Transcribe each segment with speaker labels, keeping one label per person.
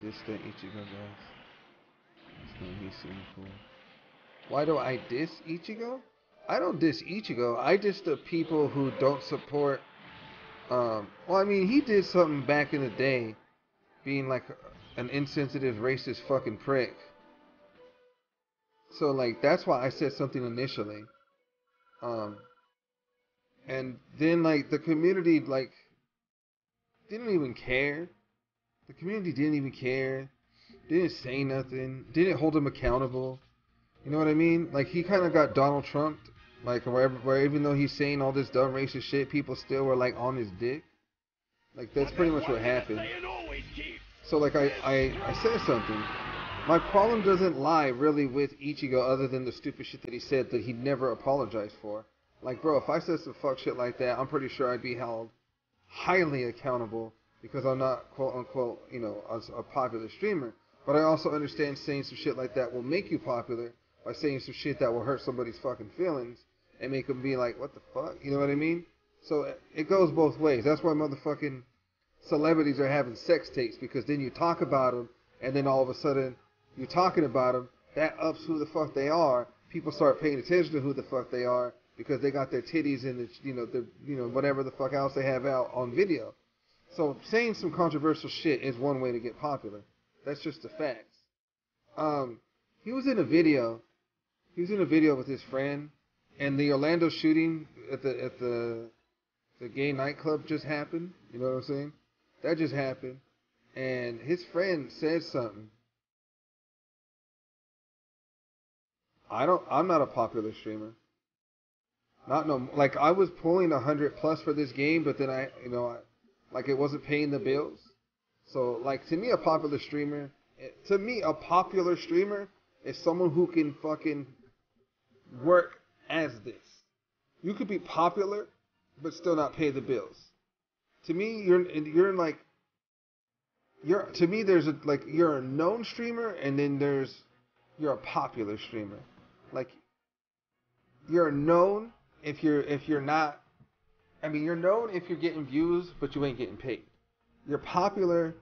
Speaker 1: This the Ichigo guys. It's gonna be super cool. Why do I diss Ichigo? I don't diss Ichigo. I diss the people who don't support. Well, I mean, he did something back in the day, being like an insensitive, racist fucking prick. So like that's why I said something initially. Um, and then like the community like didn't even care. The community didn't even care. Didn't say nothing. Didn't hold him accountable. You know what I mean? Like he kind of got Donald Trump, like where even though he's saying all this dumb racist shit, people still were like on his dick. Like that's pretty much what happened. So like I said something. My problem doesn't lie really with Ichigo other than the stupid shit that he said that he never apologized for. Like bro, if I said some fuck shit like that, I'm pretty sure I'd be held highly accountable because I'm not quote unquote, a popular streamer. But I also understand saying some shit like that will make you popular by saying some shit that will hurt somebody's fucking feelings and make them be like, what the fuck? You know what I mean? So it goes both ways. That's why motherfucking celebrities are having sex tapes because then you talk about them and then all of a sudden you're talking about them. That ups who the fuck they are. People start paying attention to who the fuck they are because they got their titties and whatever the fuck else they have out on video. So saying some controversial shit is one way to get popular. That's just the facts. Um, he was in a video. He was in a video with his friend, and the Orlando shooting at the gay nightclub just happened. You know what I'm saying? That just happened, and his friend said something. I'm not a popular streamer. Not no. Like I was pulling 100 plus for this game, but then like it wasn't paying the bills. So like to me a popular streamer is someone who can fucking work as this. You could be popular, but still not pay the bills. To me, you're like you're to me there's a like you're a known streamer and then you're a popular streamer. Like you're known if you're not. I mean, you're known if you're getting views, but you ain't getting paid. You're popular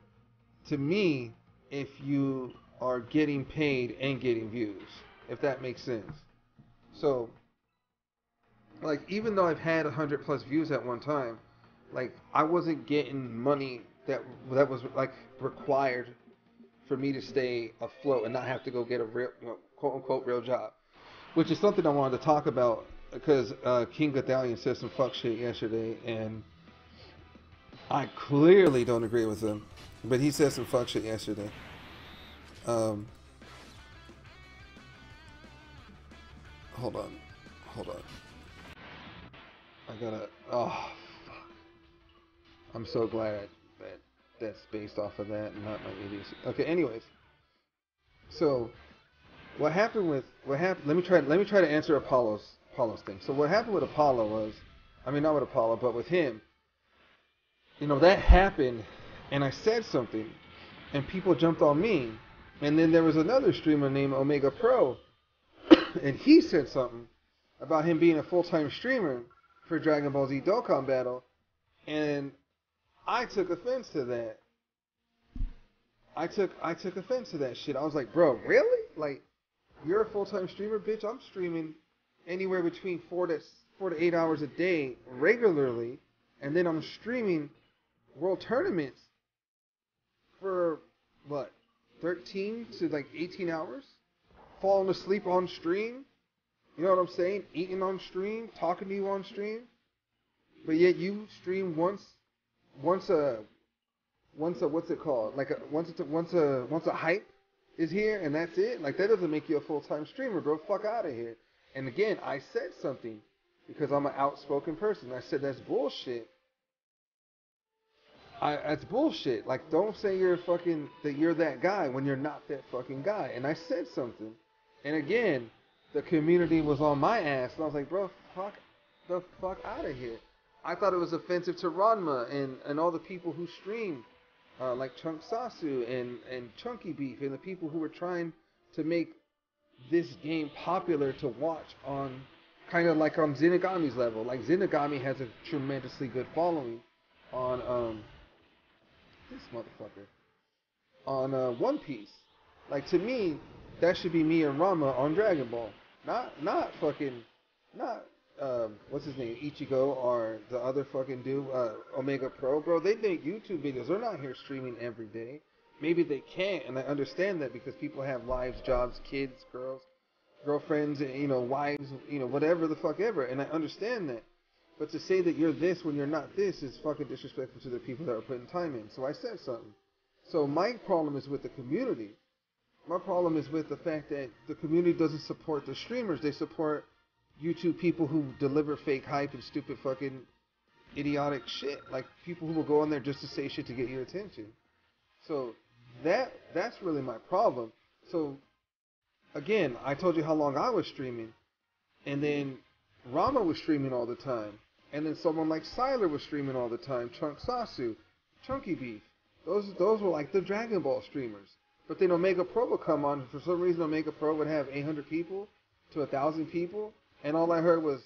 Speaker 1: to me if you are getting paid and getting views, if that makes sense. So, like, even though I've had 100 plus views at one time, like, I wasn't getting money that was like required for me to stay afloat and not have to go get a real, quote unquote, real job. Which is something I wanted to talk about because King Gothalion said some fuck shit yesterday, and I clearly don't agree with him. But he said some fuck shit yesterday. Um, hold on, hold on. I gotta. Oh, fuck. I'm so glad that's based off of that and not my idiocy. Okay. Anyways, so what happened? Let me try to answer Apollo's thing. So what happened with Apollo was, I mean not with Apollo, but with him. That happened, and I said something, and people jumped on me, and then there was another streamer named Omega Pro, and he said something about him being a full-time streamer for Dragon Ball Z Dokkan Battle, and I took offense to that. I took offense to that shit. I was like, bro, really? Like, you're a full-time streamer, bitch. I'm streaming anywhere between 4 to 8 hours a day regularly, and then I'm streaming world tournaments for what 13 to like 18 hours, falling asleep on stream. You know what I'm saying? Eating on stream, talking to you on stream, but yet you stream once a what's it called? Like once a hype is here and that's it. Like that doesn't make you a full time streamer, bro. Fuck out of here. And again, I said something because I'm an outspoken person. I said that's bullshit. That's bullshit. Like, don't say you're that guy when you're not that fucking guy. And I said something, and again, the community was on my ass, and I was like, bro, fuck the fuck out of here. I thought it was offensive to Ranma and all the people who stream, like Chunk Sasu and Chunky Beef and the people who were trying to make this game popular to watch on kind of like on Zenigami's level. Like Zenigami has a tremendously good following on this motherfucker on One Piece. Like to me, that should be me and Rama on Dragon Ball. Not fucking not what's his name, Ichigo or the other fucking dude, Omega Pro, bro. They make YouTube videos. They're not here streaming every day. Maybe they can't, and I understand that because people have lives, jobs, kids, girlfriends, wives, whatever the fuck ever, and I understand that. But to say that you're this when you're not this is fucking disrespectful to the people that are putting time in. So I said something. So my problem is with the community. My problem is with the fact that the community doesn't support the streamers. They support YouTube people who deliver fake hype and stupid fucking idiotic shit. Like people who will go on there just to say shit to get your attention. So that's really my problem. So again, I told you how long I was streaming, and then Rama was streaming all the time, and then someone like Siler was streaming all the time. Chunk Sasu, Chunky Beef. Those were like the Dragon Ball streamers. But then Omega Pro would come on. For some reason, Omega Pro would have 800 people to 1,000 people, and all I heard was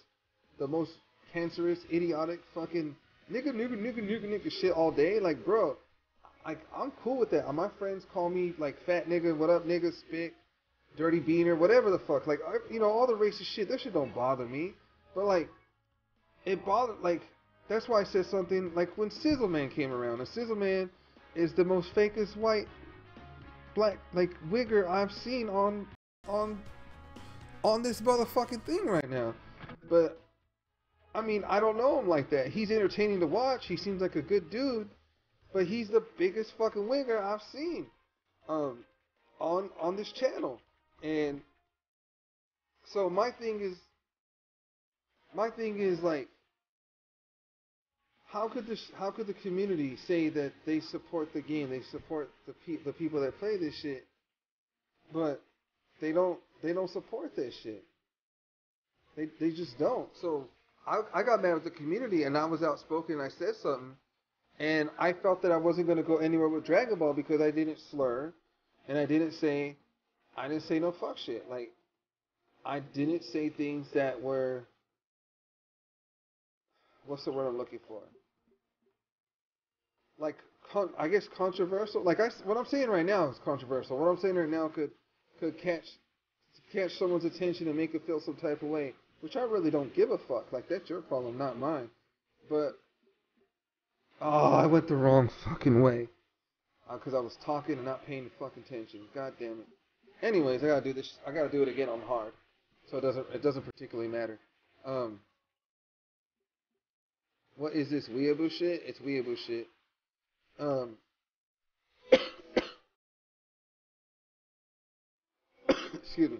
Speaker 1: the most cancerous, idiotic, fucking nigga shit all day. Like, bro, I'm cool with that. My friends call me like fat nigga, what up nigga, spick, dirty beaner, whatever the fuck. Like, all the racist shit. That shit don't bother me. But like, it bothered. Like, that's why I said something. Like when Sizzle Man came around, and Sizzle Man is the most fakest white black like wigger I've seen on on this motherfucking thing right now. But I mean, I don't know him like that. He's entertaining to watch. He seems like a good dude, but he's the biggest fucking wigger I've seen um on this channel. And so my thing is like how could the community say that they support the game, they support the people that play this shit, but they don't support that shit. They just don't. So I got mad with the community and I was outspoken and I said something and I felt that I wasn't gonna go anywhere with Dragon Ball because I didn't slur and I didn't say no fuck shit. Like I didn't say things that were what's the word I'm looking for? Like I guess controversial. Like what I'm saying right now is controversial. What I'm saying right now could catch someone's attention and make it feel some type of way, which I really don't give a fuck. Like that's your problem, not mine. But I went the wrong fucking way because I was talking and not paying the fucking attention. God damn it. Anyways, I gotta do this. I gotta do it again on hard, so it doesn't particularly matter. Um, what is this weeaboo shit? It's weeaboo shit. Um, excuse me.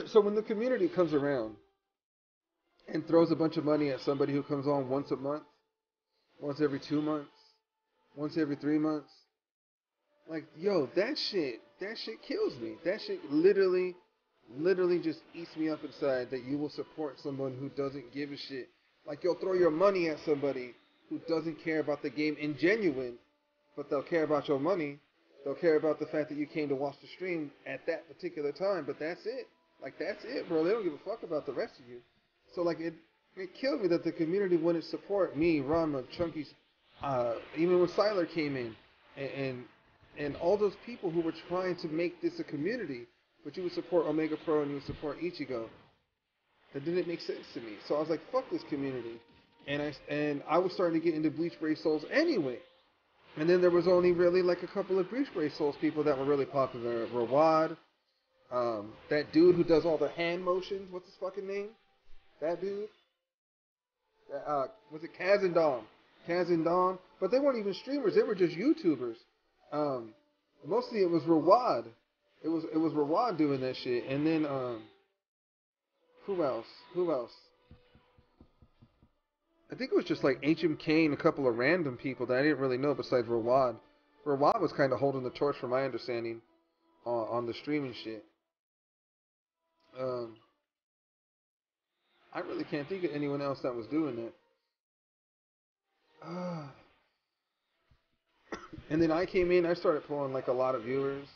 Speaker 1: So when the community comes around and throws a bunch of money at somebody who comes on once a month, once every 2 months, once every 3 months, like yo, that shit kills me. That shit literally just eats me up inside that you will support someone who doesn't give a shit. Like you'll throw your money at somebody who doesn't care about the game in genuine, but they'll care about your money. They'll care about the fact that you came to watch the stream at that particular time, but that's it. Like that's it, bro. They don't give a fuck about the rest of you. So like it killed me that the community wouldn't support me, Rama, Chunky's, even when Siler came in, and, and and all those people who were trying to make this a community, but you would support Omega Pro and you would support Ichigo. That didn't make sense to me. So I was like, fuck this community. And I was starting to get into Bleach Brave Souls anyway. And then there was only really like a couple of Bleach Brave Souls people that were really popular. Rawad, that dude who does all the hand motions. What's his fucking name? That dude. Was it Kaz and Dom? Kaz and Dom. But they weren't even streamers. They were just YouTubers. Um, Mostly it was Rawad. It was Rawad doing that shit. And then who else? Who else? I think it was just like HMK and a couple of random people that I didn't really know besides Rawad. Rawad was kind of holding the torch, from my understanding, on the streaming shit. Um, I really can't think of anyone else that was doing that. Uh, and then I came in, I started pulling like a lot of viewers.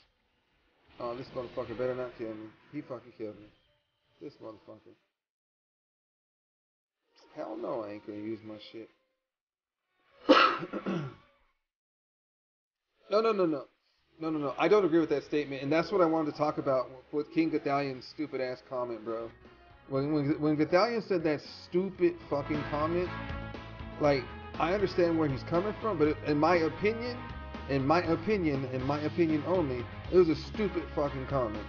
Speaker 1: Oh, this motherfucker better not kill me. He fucking killed me. This motherfucker. Hell no, I ain't gonna use my shit. No, no, no, no. No, no, no. I don't agree with that statement, and that's what I wanted to talk about with King Gothalian's stupid ass comment, bro. When Gothalion said that stupid fucking comment, like I understand where he's coming from, but in my opinion, in my opinion only, it was a stupid fucking comment.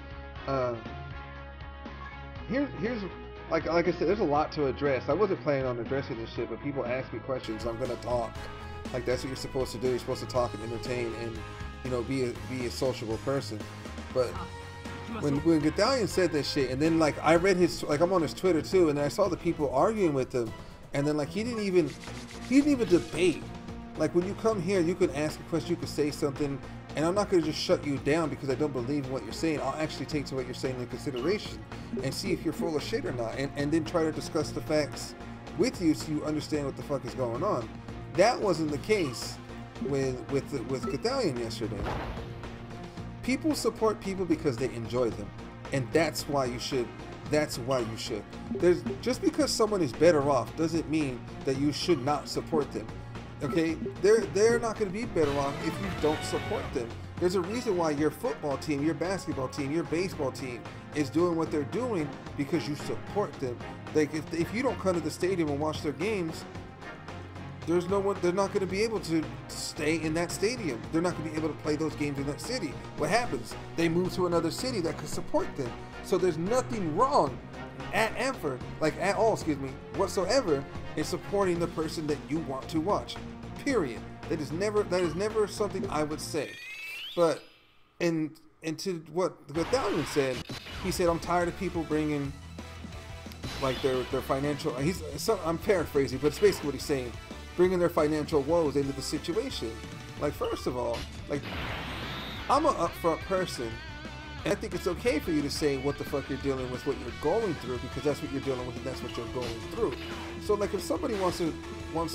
Speaker 1: Here's like I said, there's a lot to address. I wasn't planning on addressing this shit, but people ask me questions. I'm gonna talk. Like that's what you're supposed to do. You're supposed to talk and entertain and, you know, be a sociable person. But when Gothalion said that shit, and then like I read his, like I'm on his Twitter too, and I saw the people arguing with him, and then like he didn't even debate. Like when you come here, you can ask a question, you can say something, and I'm not gonna just shut you down because I don't believe in what you're saying. I'll actually take to what you're saying into consideration and see if you're full of shit or not, and then try to discuss the facts with you so you understand what the fuck is going on. That wasn't the case with Gothalion yesterday. People support people because they enjoy them, and that's why you should. That's why you should. There's just because someone is better off doesn't mean that you should not support them. Okay, they're not going to be better off if you don't support them. There's a reason why your football team, your basketball team, your baseball team is doing what they're doing because you support them. Like if you don't come to the stadium and watch their games, there's no one. They're not going to be able to stay in that stadium. They're not going to be able to play those games in that city. What happens? They move to another city that could support them. So there's nothing wrong at all, whatsoever, in supporting the person that you want to watch. Period. That is never something I would say. But and to what Gothalion said, he said, I'm tired of people bringing like their financial. I'm paraphrasing, but it's basically what he's saying. Bringing their financial woes into the situation. Like, first of all, like, I'm an upfront person, and I think it's okay for you to say what the fuck you're dealing with, what you're going through, because that's what you're dealing with and that's what you're going through. So, like, if somebody wants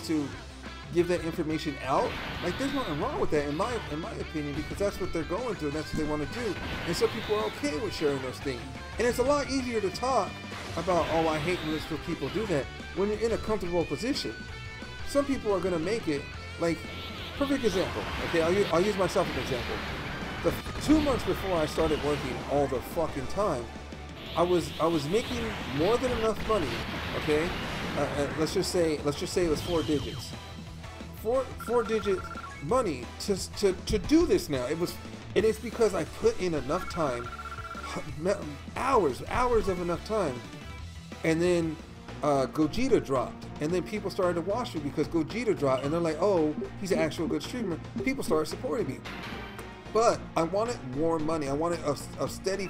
Speaker 1: to give that information out, like, there's nothing wrong with that in my opinion, because that's what they're going through and that's what they want to do. And so people are okay with sharing those things. And it's a lot easier to talk about, oh, I hate when this when people do that, when you're in a comfortable position. Some people are gonna make it, like, perfect example. Okay, I'll use myself as an example. The 2 months before I started working all the fucking time, I was making more than enough money. Okay, let's just say it was 4 digits, four digit money to do this now. It's because I put in enough time, hours of enough time, and then Gogeta dropped, and then people started to watch me because Gogeta dropped, and they're like, oh, he's an actual good streamer. People started supporting me, but I wanted more money. I wanted a steady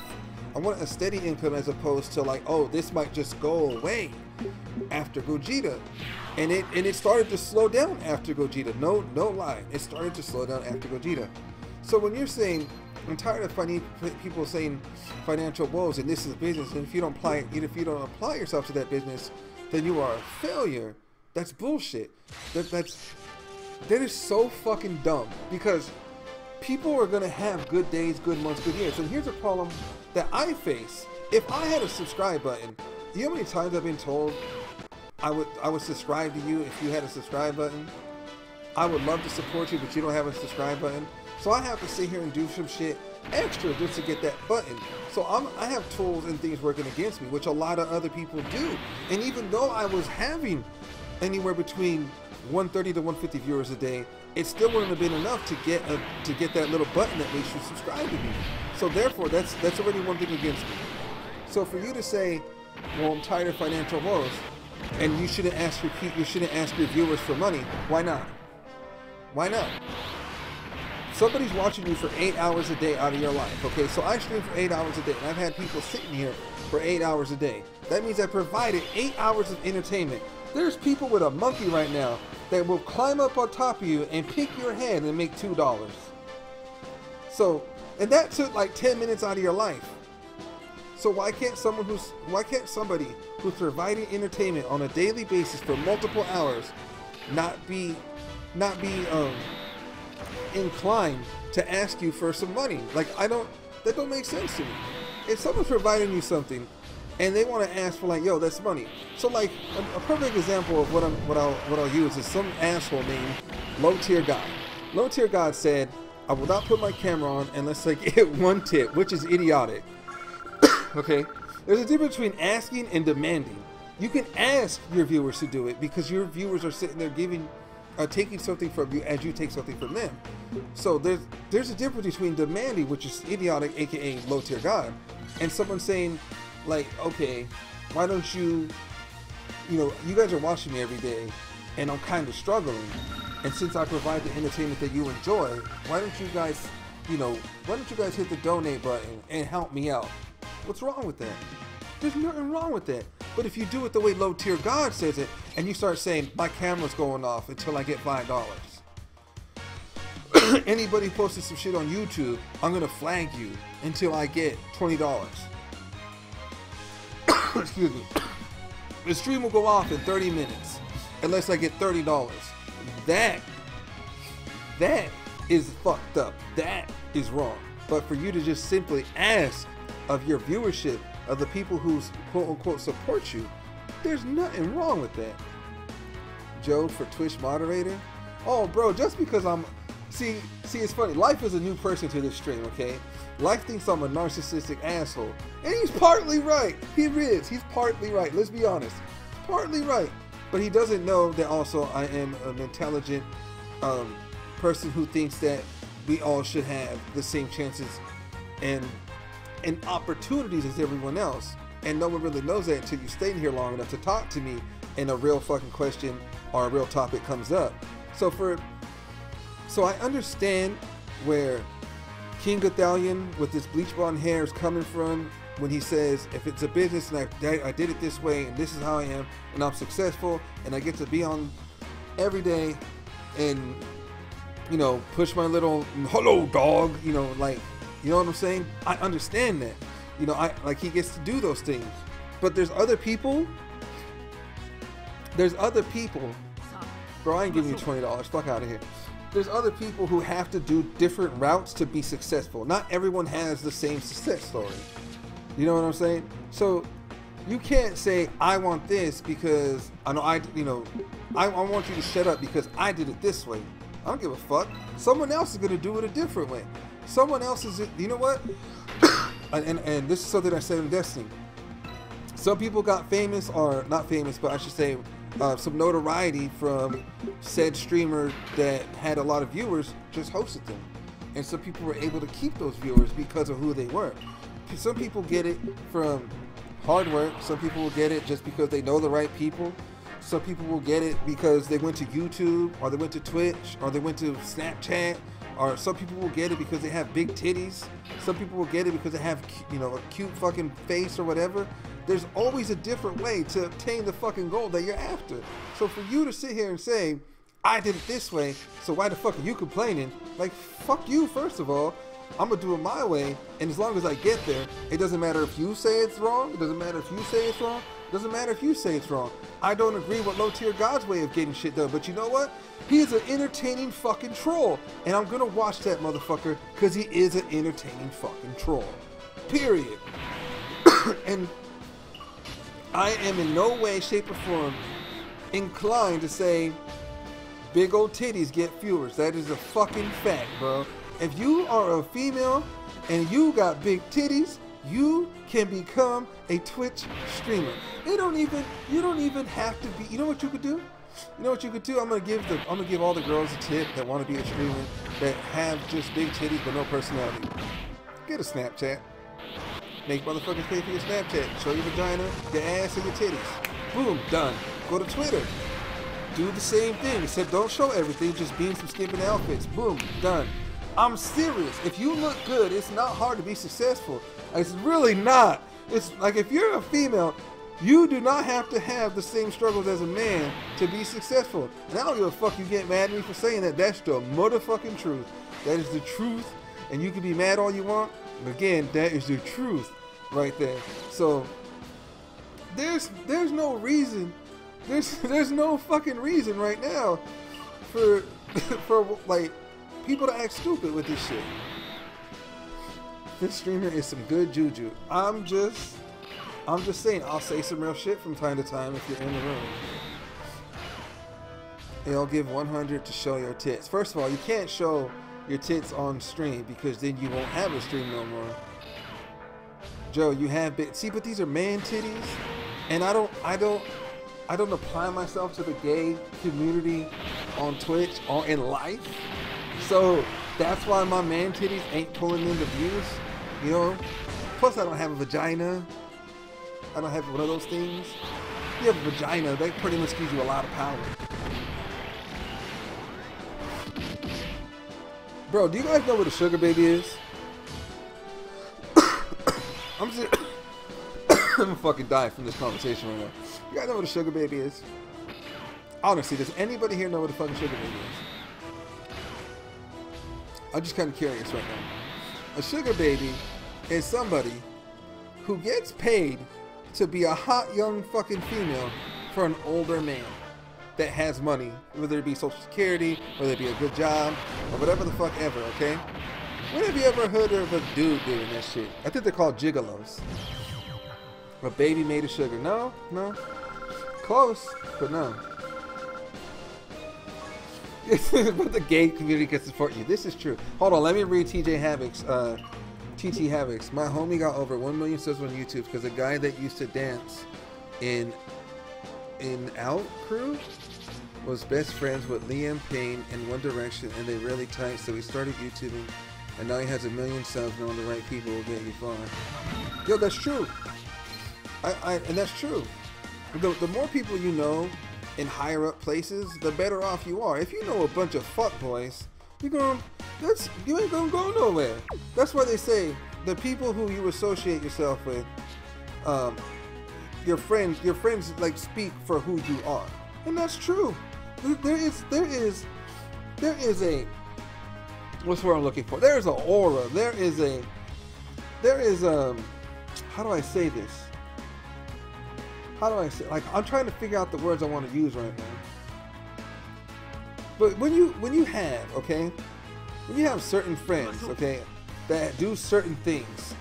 Speaker 1: income, as opposed to like, oh, this might just go away after Gogeta, and it started to slow down after Gogeta. No lie, it started to slow down after Gogeta. So when you're saying, I'm tired of people saying financial woes and this is a business, and if you don't apply yourself to that business, then you are a failure. That's bullshit. That is so fucking dumb, because people are gonna have good days, good months, good years. And here's a problem that I face. If I had a subscribe button, you know how many times I've been told I would subscribe to you if you had a subscribe button? I would love to support you, but you don't have a subscribe button. So I have to sit here and do some shit extra just to get that button. So I have tools and things working against me, which a lot of other people do. And even though I was having anywhere between 130 to 150 viewers a day, it still wouldn't have been enough to get that little button that makes you subscribe to me. So therefore, that's already one thing against me. So for you to say, well, I'm tired of financial woes, and you shouldn't ask your viewers for money, why not? Why not? Somebody's watching you for 8 hours a day out of your life, okay? So I stream for 8 hours a day, and I've had people sitting here for 8 hours a day. That means I provided 8 hours of entertainment. There's people with a monkey right now that will climb up on top of you and pick your head and make $2. So, and that took like 10 minutes out of your life. So why can't somebody who's providing entertainment on a daily basis for multiple hours not be inclined to ask you for some money? Like, that don't make sense to me. If someone's providing you something and they want to ask for, like, yo, that's money. So like a perfect example of what I'll use is some asshole named Low Tier God. Low Tier God said, I will not put my camera on unless I get one tip, which is idiotic. Okay? There's a difference between asking and demanding. You can ask your viewers to do it because your viewers are sitting there taking something from you as you take something from them. So there's a difference between demanding, which is idiotic, aka low tier God, and someone saying like, okay, why don't you guys are watching me every day and I'm kind of struggling, and since I provide the entertainment that you enjoy, why don't you guys hit the donate button and help me out? What's wrong with that? There's nothing wrong with that. But if you do it the way low tier God says it, and you start saying my camera's going off until I get $5. Anybody posting some shit on YouTube, I'm gonna flag you until I get $20. Excuse me. The stream will go off in 30 minutes unless I get $30. That is fucked up. That is wrong. But for you to just simply ask of your viewership, of the people who's quote unquote support you, there's nothing wrong with that. Joe for Twitch moderator. Oh bro, just because see it's funny, Life is a new person to this stream, okay? Life thinks I'm a narcissistic asshole, and he's partly right. He's partly right, let's be honest. Partly right. But he doesn't know that also I am an intelligent person who thinks that we all should have the same chances and opportunities as everyone else. And no one really knows that until you stay in here long enough to talk to me and a real fucking question or a real topic comes up. So I understand where King Gothalion with his bleach blonde hair is coming from when he says, if it's a business and I did it this way and this is how I am and I'm successful and I get to be on every day and push my little hello dog, like, you know what I'm saying? I understand that. He gets to do those things. But there's other people. Bro, I ain't giving you $20. Fuck out of here. There's other people who have to do different routes to be successful. Not everyone has the same success story. You know what I'm saying? So you can't say, I want this because I want you to shut up because I did it this way. I don't give a fuck. Someone else is going to do it a different way. Someone else is, you know what? and this is something I said in Destiny. Some people got famous, or not famous, but I should say some notoriety from said streamer that had a lot of viewers, just hosted them. And some people were able to keep those viewers because of who they were. Some people get it from hard work. Some people will get it just because they know the right people. Some people will get it because they went to YouTube, or they went to Twitch, or they went to Snapchat. Or some people will get it because they have big titties. Some people will get it because they have, a cute fucking face or whatever. There's always a different way to obtain the fucking goal that you're after. So for you to sit here and say, I did it this way, so why the fuck are you complaining? Like, fuck you, first of all. I'm gonna do it my way, and as long as I get there, it doesn't matter if you say it's wrong. It doesn't matter if you say it's wrong. It doesn't matter if you say it's wrong. I don't agree with low tier God's way of getting shit done, but you know what? He's an entertaining fucking troll, and I'm gonna watch that motherfucker because he is an entertaining fucking troll. Period. And I am in no way, shape, or form inclined to say big old titties get viewers. That is a fucking fact, bro. If you are a female and you got big titties, you can become a Twitch streamer. You don't even have to be. You know what you could do? You know what you could do? I'm gonna give all the girls a tip that want to be a streamer that have just big titties but no personality. Get a Snapchat. Make motherfuckers pay for your Snapchat. Show your vagina, your ass, and your titties. Boom, done. Go to Twitter. Do the same thing, except don't show everything. Just be in some skimping outfits. Boom, done. I'm serious. If you look good, it's not hard to be successful. It's really not. It's like if you're a female, you do not have to have the same struggles as a man to be successful. And I don't give a fuck you get mad at me for saying that. That's the motherfucking truth. That is the truth. And you can be mad all you want. But again, that is the truth right there. So there's no reason. There's no fucking reason right now for like people to act stupid with this shit. This streamer is some good juju. I'm just saying, I'll say some real shit from time to time if you're in the room. And I'll give 100 to show your tits. First of all, you can't show your tits on stream because then you won't have a stream no more. Joe, you have been, see, but these are man titties, and I don't apply myself to the gay community on Twitch or in life, so that's why my man titties ain't pulling in the views, you know. Plus, I don't have a vagina. I don't have one of those things. You have a vagina, that pretty much gives you a lot of power. Bro, do you guys know what a sugar baby is? I'm just I'm gonna fucking die from this conversation right now. You guys know what a sugar baby is? Honestly, does anybody here know what a fucking sugar baby is? I'm just kind of curious right now. A sugar baby is somebody who gets paid to be a hot young fucking female for an older man that has money, whether it be Social Security, whether it be a good job, or whatever the fuck ever, okay? When have you ever heard of a dude doing that shit? I think they're called gigolos. A baby made of sugar. No, no. Close, but no. But the gay community can support you. This is true. Hold on, let me read TJ Havoc's, TT Havoc's. My homie got over 1 million subs on YouTube because a guy that used to dance in Out Crew was best friends with Liam Payne in One Direction, and they really tight, so he started YouTubing, and now he has 1 million subs. Knowing the right people will get you far. Yo, that's true. And that's true. The more people you know in higher up places, the better off you are. If you know a bunch of fuckboys, you ain't gonna go nowhere. That's why they say the people who you associate yourself with, your friends like speak for who you are, and that's true. There is a, what's the word I'm looking for? There is an aura. There is how do I say this? How do I say, like, I'm trying to figure out the words I want to use right now. But when you have certain friends, okay, that do certain things,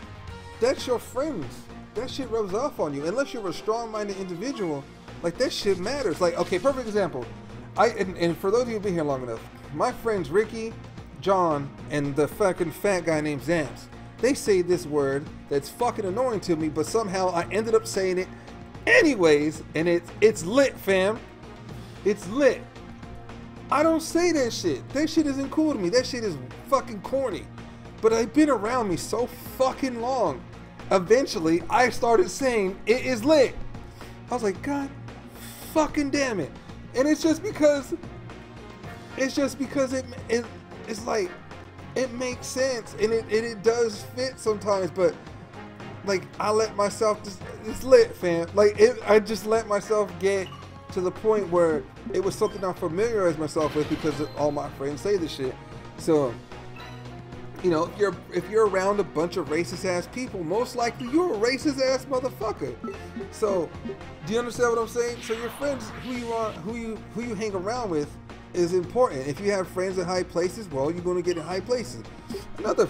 Speaker 1: that's your friends. That shit rubs off on you. Unless you're a strong-minded individual, like, that shit matters. Like, okay, perfect example. And for those of you who've been here long enough, my friends Ricky, John, and the fucking fat guy named Zamps, they say this word that's fucking annoying to me, but somehow I ended up saying it anyways, and it's lit, fam. It's lit. I don't say that shit. That shit isn't cool to me. That shit is fucking corny. But it's been around me so fucking long. Eventually, I started saying it is lit. I was like, God fucking damn it. And it's just because it's like, it makes sense, and it does fit sometimes, but like, I let myself it's lit, fam. Like, I just let myself get to the point where it was something I familiarized myself with because all my friends say this shit. So, you know, if you're around a bunch of racist ass people, most likely you're a racist ass motherfucker. So, do you understand what I'm saying? So your friends, who you hang around with, is important. If you have friends in high places, well, you're going to get in high places. Another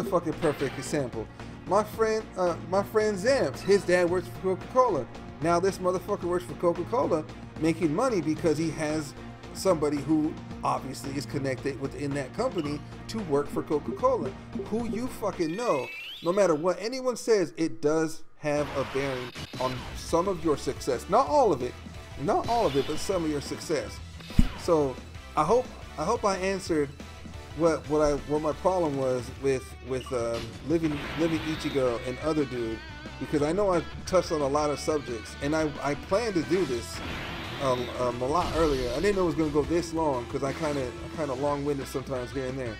Speaker 1: fucking perfect example. My friend Zamps, his dad works for Coca-Cola. Now this motherfucker works for Coca-Cola, making money because he has somebody who obviously is connected within that company to work for Coca-Cola. Who you fucking know, no matter what anyone says, it does have a bearing on some of your success. Not all of it, but some of your success. So I hope I answered what my problem was with living Ichigo and other dude, because I know I touched on a lot of subjects, and I planned to do this a lot earlier. I didn't know it was gonna go this long because I kind of long-winded sometimes here and there.